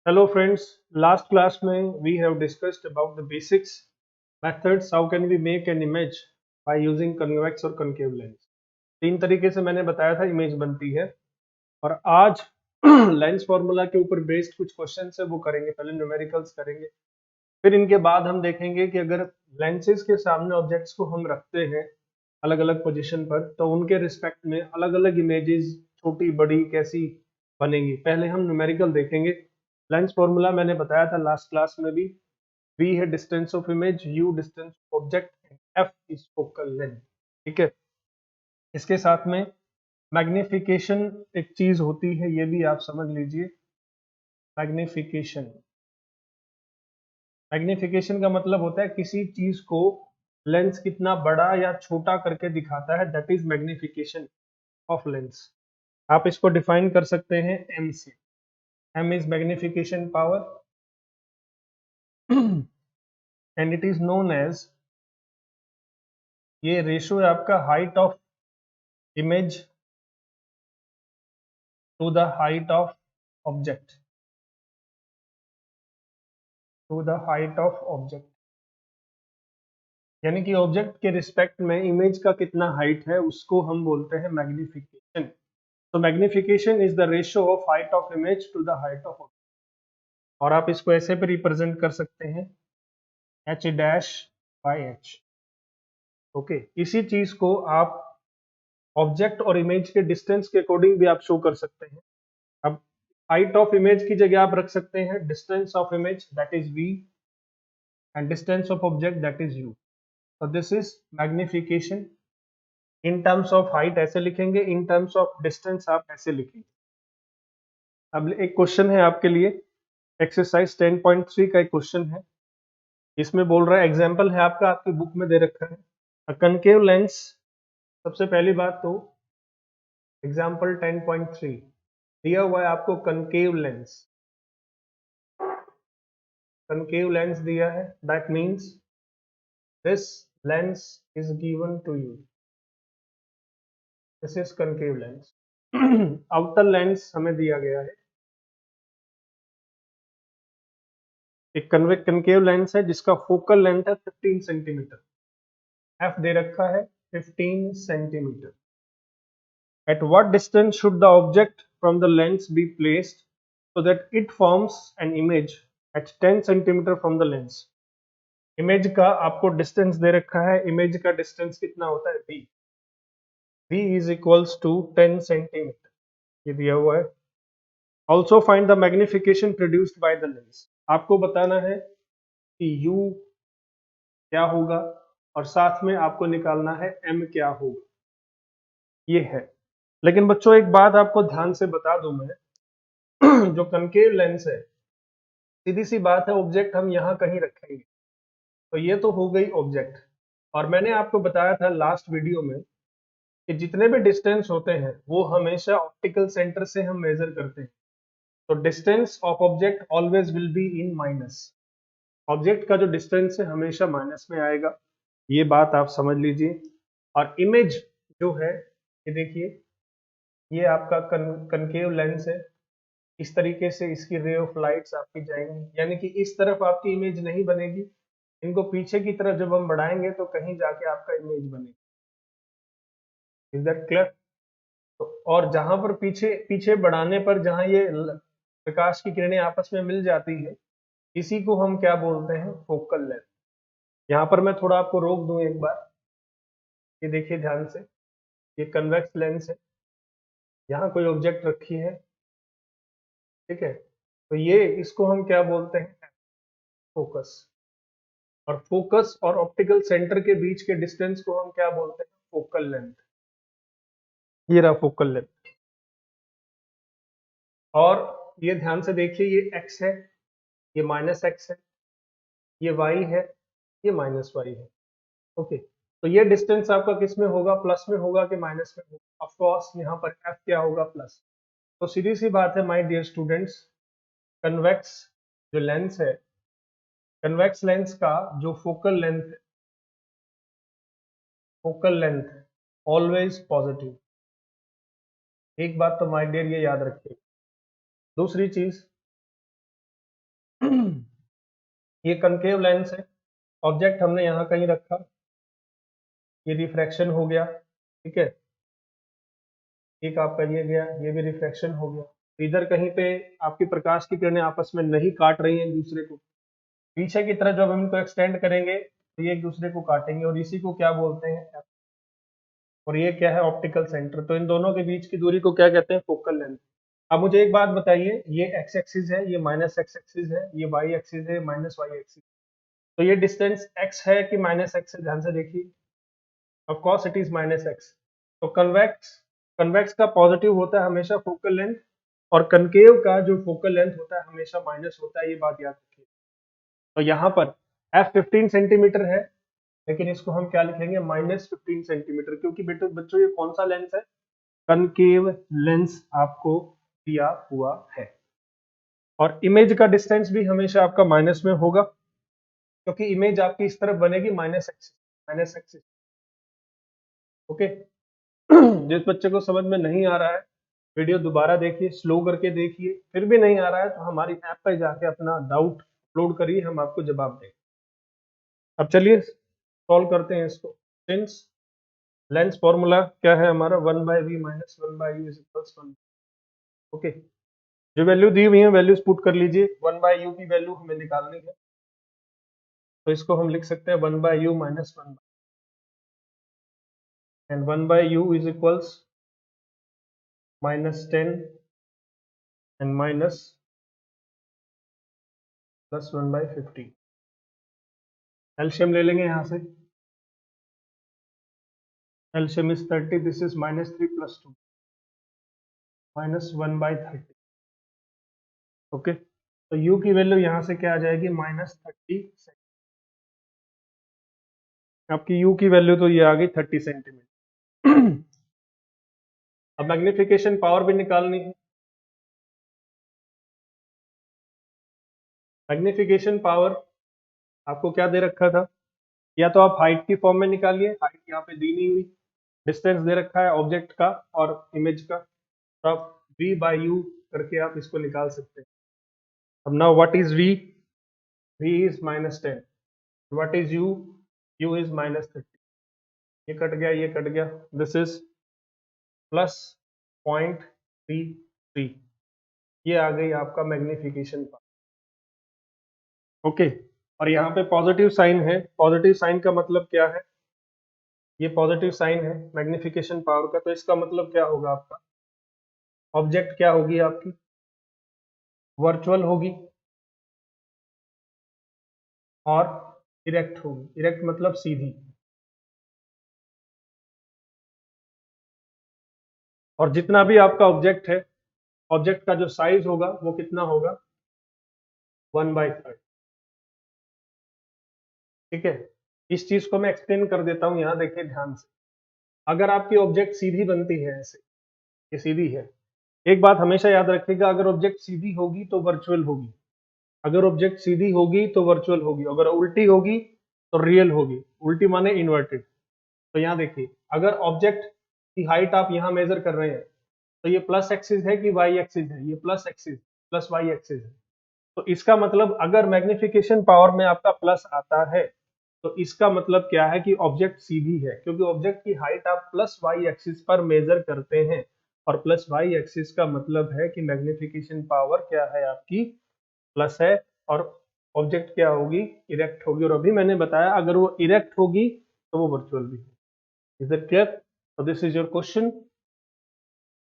Hello friends, last class में we have discussed about the basics methods how can we make an image by using convex और concave lens। तीन तरीके से मैंने बताया था इमेज बनती है और आज लेंस फॉर्मूला के ऊपर बेस्ड कुछ क्वेश्चन है वो करेंगे। पहले न्यूमेरिकल्स करेंगे, फिर इनके बाद हम देखेंगे कि अगर लेंसेज के सामने ऑब्जेक्ट्स को हम रखते हैं अलग अलग पोजीशन पर तो उनके रिस्पेक्ट में अलग अलग इमेजेस छोटी बड़ी कैसी बनेंगी। पहले हम न्यूमेरिकल देखेंगे। लेंस फॉर्मूला मैंने बताया था लास्ट क्लास में भी। v है distance of image, u distance of object, f is focal length. ठीक है, इसके साथ में मैग्निफिकेशन एक चीज होती है, ये भी आप समझ लीजिए। मैग्निफिकेशन मैग्निफिकेशन का मतलब होता है किसी चीज को लेंस कितना बड़ा या छोटा करके दिखाता है, that is magnification of lens. आप इसको डिफाइन कर सकते हैं m से। m is magnification power and it is known as, ये रेशियो है आपका height of image to the height of object, to the height of object. यानी कि ऑब्जेक्ट के रिस्पेक्ट में इमेज का कितना हाइट है उसको हम बोलते हैं मैग्निफिकेशन। तो magnification is the ratio of height of image to the height of object. और आप इसको ऐसे भी रिप्रेजेंट कर सकते हैं h dash by h। Okay, इसी चीज को आप ऑब्जेक्ट और इमेज के डिस्टेंस के अकॉर्डिंग भी आप शो कर सकते हैं। अब हाइट ऑफ इमेज की जगह आप रख सकते हैं distance of image that is v and distance of object that is u। तो this is magnification. In terms of height ऐसे लिखेंगे, इन टर्म्स ऑफ डिस्टेंस आप ऐसे लिखेंगे। अब एक क्वेश्चन है आपके लिए, एक्सरसाइज 10.3 का एक क्वेश्चन है। इसमें बोल रहा है, एग्जांपल है आपका, आपकी बुक में दे रखा है कनकेव लेंस। सबसे पहली बात तो एग्जांपल 10.3 दिया हुआ है आपको कनकेव लेंस। कनकेव लेंस दिया है, that means this lens is given to you, this is concave lens. Outer lens हमें दिया गया है, एक कनकेव लेंस है जिसका फोकल लेंथ है 15 सेंटीमीटर, f दे रखा है 15 centimetre. At what distance should the object from the lens be placed so that it forms an image at 10 centimetre from the lens? Image का आपको डिस्टेंस दे रखा है, image का डिस्टेंस कितना होता है v, v is equals to 10 centimetre, ये दिया हुआ है। Also find the magnification produced by the lens। आपको बताना है कि u क्या होगा और साथ में आपको निकालना है m क्या होगा, ये है। लेकिन बच्चों एक बात आपको ध्यान से बता दूं मैं, जो कनकेव लेंस है, सीधी सी बात है, ऑब्जेक्ट हम यहाँ कहीं रखेंगे। तो ये तो हो गई ऑब्जेक्ट, और मैंने आपको बताया था लास्ट वीडियो में कि जितने भी डिस्टेंस होते हैं वो हमेशा ऑप्टिकल सेंटर से हम मेजर करते हैं। तो distance of object always will be in minus. Object का जो डिस्टेंस है हमेशा माइनस में आएगा, ये बात आप समझ लीजिए। और इमेज जो है, ये देखिए, ये आपका कनकेव लेंस है। इस तरीके से इसकी रे ऑफ लाइट्स आपकी जाएंगी, यानी कि इस तरफ आपकी इमेज नहीं बनेगी, इनको पीछे की तरफ जब हम बढ़ाएंगे तो कहीं जाके आपका इमेज बनेगी। Is that clear? तो और जहां पर पीछे पीछे बढ़ाने पर जहां ये प्रकाश की किरणें आपस में मिल जाती है, इसी को हम क्या बोलते हैं, फोकल लेंथ। यहाँ पर मैं थोड़ा आपको रोक दूं एक बार, ये देखिए ध्यान से, ये कन्वेक्स लेंस है, यहाँ कोई ऑब्जेक्ट रखी है, ठीक है, तो ये इसको हम क्या बोलते हैं, फोकस। और फोकस और ऑप्टिकल सेंटर के बीच के डिस्टेंस को हम क्या बोलते हैं, फोकल लेंथ। ये रहा फोकल लेंथ। और ये ध्यान से देखिए, ये x है, ये माइनस x है, ये y है, ये माइनस y है। ओके, तो ये डिस्टेंस आपका किस में होगा, प्लस में होगा कि माइनस में होगा? ऑफ कोर्स यहाँ पर f क्या होगा, प्लस। तो सीधी सी बात है माय डियर स्टूडेंट्स, कन्वेक्स जो लेंस है, कन्वेक्स लेंस का जो फोकल लेंथ है, फोकल लेंथ ऑलवेज पॉजिटिव। एक बात तो माय डियर ये याद रखिए। दूसरी चीज, ये कनकेव लेंस है, ऑब्जेक्ट हमने यहाँ कहीं रखा, ये रिफ्रैक्शन हो गया, ठीक है, एक आपका ये गया, ये भी रिफ्रैक्शन हो गया। इधर कहीं पे आपकी प्रकाश की किरणें आपस में नहीं काट रही हैं एक दूसरे को, पीछे की तरह जब हम इनको एक्सटेंड करेंगे तो ये एक दूसरे को काटेंगे, और इसी को क्या बोलते हैं, और ये क्या है, ऑप्टिकल सेंटर। तो इन दोनों के बीच की दूरी को क्या कहते हैं, फोकल लेंथ। अब मुझे एक बात बताइए, ये एक्स एक्सिस है, ये माइनस एक्स एक्सिस है, ये वाई एक्सिस है, माइनस वाई एक्सिस, तो ये डिस्टेंस एक्स है कि माइनस एक्स है, ध्यान से देखिए। Of course it is minus x. तो कन्वेक्स कन्वेक्स का पॉजिटिव होता है हमेशा फोकल लेंथ, और कनकेव का जो फोकल लेंथ होता है हमेशा माइनस होता है, ये बात याद रखिए। तो यहाँ पर एफ 15 सेंटीमीटर है, लेकिन इसको हम क्या लिखेंगे, माइनस 15 सेंटीमीटर, क्योंकि बेटे बच्चों ये कौन सा लेंस है, कनकेव लेंस आपको दिया हुआ है। और इमेज का डिस्टेंस भी हमेशा आपका माइनस में होगा, क्योंकि इमेज आपकी इस तरफ बनेगी minus axis, minus axis. Okay. जिस बच्चे को समझ में नहीं आ रहा है, वीडियो दोबारा देखिए, स्लो करके देखिए, फिर भी नहीं आ रहा है तो हमारी ऐप पर जाके अपना डाउट अपलोड करिए, हम आपको जवाब देंगे। अब चलिए सॉल्व करते हैं इसको। सिंस लेंस फॉर्मूला क्या है हमारा, 1/v minus 1/u is equals 1। Okay, जो वैल्यू दी हुई है वैल्यूज पुट कर लीजिए, 1/u की वैल्यू हमें निकालनी है, तो इसको हम लिख सकते हैं 1/u minus 1, and 1/u is equals minus 10 and minus plus 1/50। LCM ले लेंगे यहाँ से, LCM is 30, this is minus 3 plus 2 minus 1/30। Okay, तो u की वैल्यू यहाँ से क्या आ जाएगी, माइनस 30। आपकी u की वैल्यू तो ये आ गई 30 सेंटीमीटर। अब मैग्निफिकेशन पावर भी निकालनी है। मैग्निफिकेशन पावर आपको क्या दे रखा था, या तो आप हाइट की फॉर्म में निकालिए, हाइट यहाँ पे दी नहीं हुई, डिस्टेंस दे रखा है ऑब्जेक्ट का और इमेज का, तो आप v/u करके आप इसको निकाल सकते हैं। अब now what is v, v is minus 10, what is u, u is minus 30, ये कट गया, ये कट गया, दिस इज प्लस 0.33, ये आ गई आपका मैग्निफिकेशन पावर। ओके, और यहाँ पे पॉजिटिव साइन है, पॉजिटिव साइन का मतलब क्या है, ये पॉजिटिव साइन है मैग्निफिकेशन पावर का, तो इसका मतलब क्या होगा, आपका ऑब्जेक्ट क्या होगी, आपकी वर्चुअल होगी और इरेक्ट होगी। इरेक्ट मतलब सीधी, और जितना भी आपका ऑब्जेक्ट है, ऑब्जेक्ट का जो साइज होगा वो कितना होगा, 1/3। ठीक है, इस चीज को मैं एक्सप्लेन कर देता हूं, यहाँ देखिए ध्यान से। अगर आपकी ऑब्जेक्ट सीधी बनती है ऐसे, ये सीधी है, एक बात हमेशा याद रखिएगा, अगर ऑब्जेक्ट सीधी होगी तो वर्चुअल होगी, अगर ऑब्जेक्ट सीधी होगी तो वर्चुअल होगी, अगर उल्टी होगी तो रियल होगी। उल्टी माने इन्वर्टेड। तो यहाँ देखिए, अगर ऑब्जेक्ट की हाइट आप यहाँ मेजर कर रहे हैं, तो ये प्लस एक्सिस है कि वाई एक्सिस है, ये plus axis plus y axis है। तो इसका मतलब अगर मैग्निफिकेशन पावर में आपका प्लस आता है, तो इसका मतलब क्या है कि ऑब्जेक्ट सीधी है, क्योंकि ऑब्जेक्ट की हाइट आप प्लस वाई एक्सिस पर मेजर करते हैं, और प्लस वाई एक्सिस का मतलब है कि मैग्निफिकेशन पावर क्या है, आपकी प्लस है, और ऑब्जेक्ट क्या होगी, इरेक्ट होगी। और अभी मैंने बताया अगर वो इरेक्ट होगी तो वो वर्चुअल भी है। Is it clear? तो this is your question,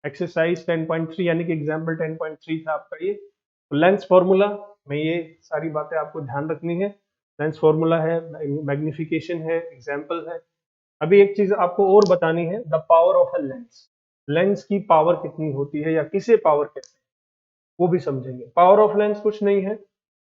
exercise 10.3, यानी कि एग्जाम्पल 10.3 था आपका ये। तो लेंस फॉर्मूला में ये सारी बातें आपको ध्यान रखनी है। लेंस फॉर्मूला है, मैग्निफिकेशन है, एग्जाम्पल है। अभी एक चीज आपको और बतानी है, the power of a lens. Lens की पावर कितनी होती है या किसे पावर कहते हैं, वो भी समझेंगे। पावर ऑफ लेंस कुछ नहीं है,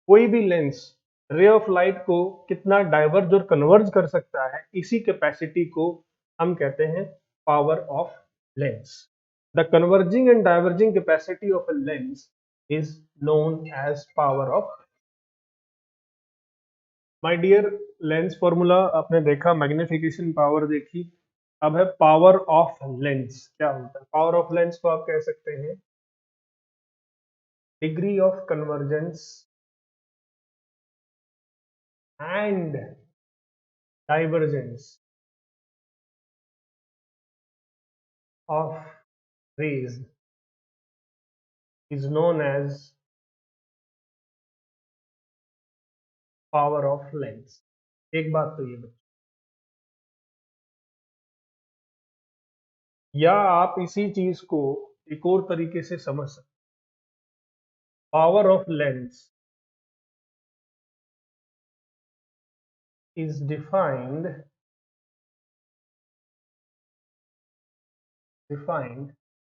कोई भी लेंस रे ऑफ लाइट को कितना डाइवर्ज और कन्वर्ज कर सकता है, इसी कैपेसिटी को हम कहते हैं power of lens. The converging and diverging capacity of a lens is known as power of. My dear, lens formula आपने देखा, मैग्निफिकेशन पावर देखी, अब है पावर ऑफ लेंस। क्या होता है पावर ऑफ लेंस को, आप कह सकते हैं degree of convergence and divergence of rays is known as power of lens. एक बात तो ये बच्चों, या आप इसी चीज को एक और तरीके से समझ सकते, power of lens is defined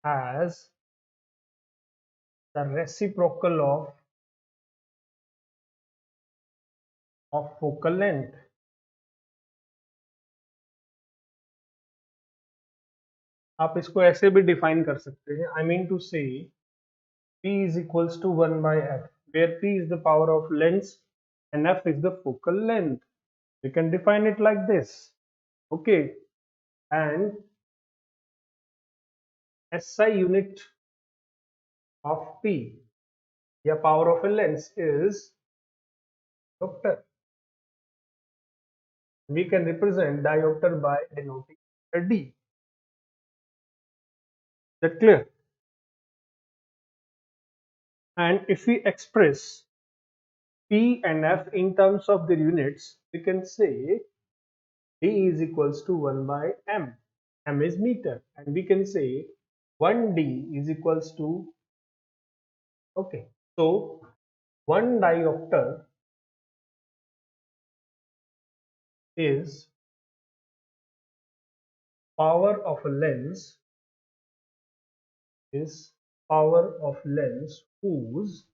as the reciprocal of focal length. आप इसको ऐसे भी डिफाइन कर सकते हैं, आई मीन टू से P is equals to 1 by f, where P is the power of lens and f is the focal length. We can define it like this, okay? And SI unit of P, the power of a lens, is diopter. We can represent diopter by denoting D. Is that clear? And if we express P and F in terms of their units, we can say D is equals to 1 by M. M is meter, and we can say 1D is equals to, okay, so 1 diopter is power of a lens, whose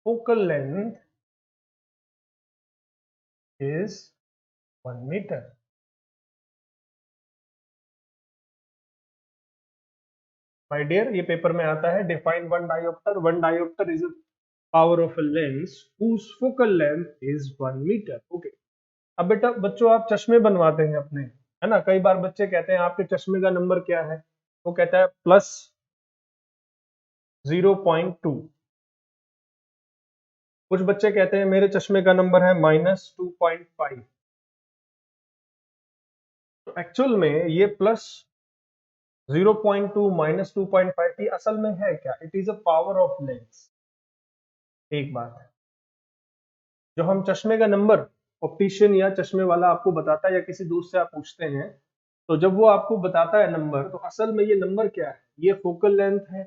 focal length is 1 meter. My dear, ये paper में आता है, define one diopter. One diopter is a power of a lens whose focal length is 1 meter. Okay. अब बेटा बच्चों आप चश्मे बनवाते हैं अपने, है ना? कई बार बच्चे कहते हैं आपके चश्मे का नंबर क्या है, वो कहता है +0.2। कुछ बच्चे कहते हैं मेरे चश्मे का नंबर है -2.5। तो एक्चुअल में ये +0.2 -2.5 की असल में है क्या? It is a power of lens. एक बात है, जो हम चश्मे का नंबर ऑप्टिशियन या चश्मे वाला आपको बताता है या किसी दोस्त से आप पूछते हैं, तो जब वो आपको बताता है नंबर, तो असल में ये नंबर क्या है? ये फोकल लेंथ है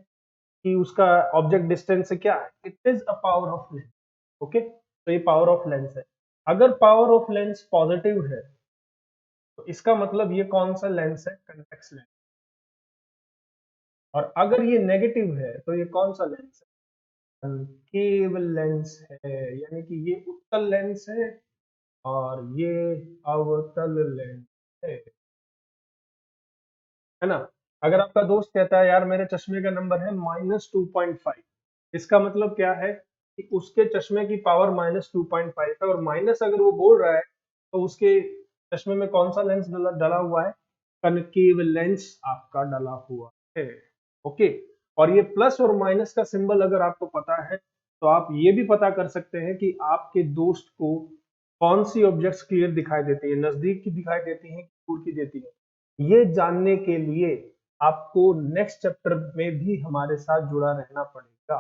कि उसका ऑब्जेक्ट डिस्टेंस है, क्या है? It is a power of lens. Okay, तो ये पावर ऑफ लेंस है। अगर पावर ऑफ लेंस पॉजिटिव है तो इसका मतलब ये कौन सा लेंस है? Convex lens. और अगर ये नेगेटिव है तो ये कौन सा लेंस है? कनकेव लेंस है, यानी कि ये उत्तल लेंस है और ये अवतल लेंस है ना? अगर आपका दोस्त कहता है यार मेरे चश्मे का नंबर है -2.5, इसका मतलब क्या है कि उसके चश्मे की पावर -2.5 है, और माइनस अगर वो बोल रहा है तो उसके चश्मे में कौन सा लेंस डला हुआ है? कनकेव लेंस आपका डला हुआ है। ओके, और ये प्लस और माइनस का सिंबल अगर आपको पता है तो आप ये भी पता कर सकते हैं कि आपके दोस्त को कौन सी ऑब्जेक्ट्स क्लियर दिखाई देती है, नजदीक की दिखाई देती है, दूर की देती है। ये जानने के लिए आपको नेक्स्ट चैप्टर में भी हमारे साथ जुड़ा रहना पड़ेगा,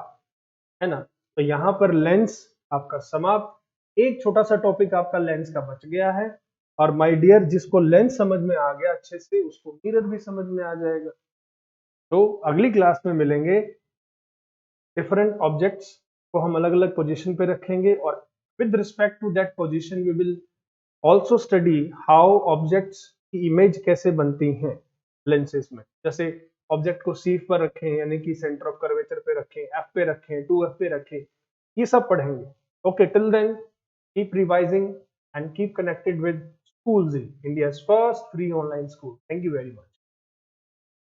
है ना? तो यहाँ पर लेंस आपका समाप्त। एक छोटा सा टॉपिक आपका लेंस का बच गया है, और माय डियर जिसको लेंस समझ में आ गया अच्छे से, उसको मिरर भी समझ में आ जाएगा। तो अगली क्लास में मिलेंगे, डिफरेंट ऑब्जेक्ट्स को हम अलग अलग पोजीशन पे रखेंगे, और with respect to that position we will also study how objects की इमेज कैसे बनती हैं लेंसेज में। जैसे ऑब्जेक्ट को सी पर रखें, यानी कि सेंटर ऑफ कर्वेचर पे रखें, एफ पे रखें, 2f पे रखें, ये सब पढ़ेंगे। Okay, till then keep revising and keep connected with Schoolzy, India's first free online school. Thank you very much.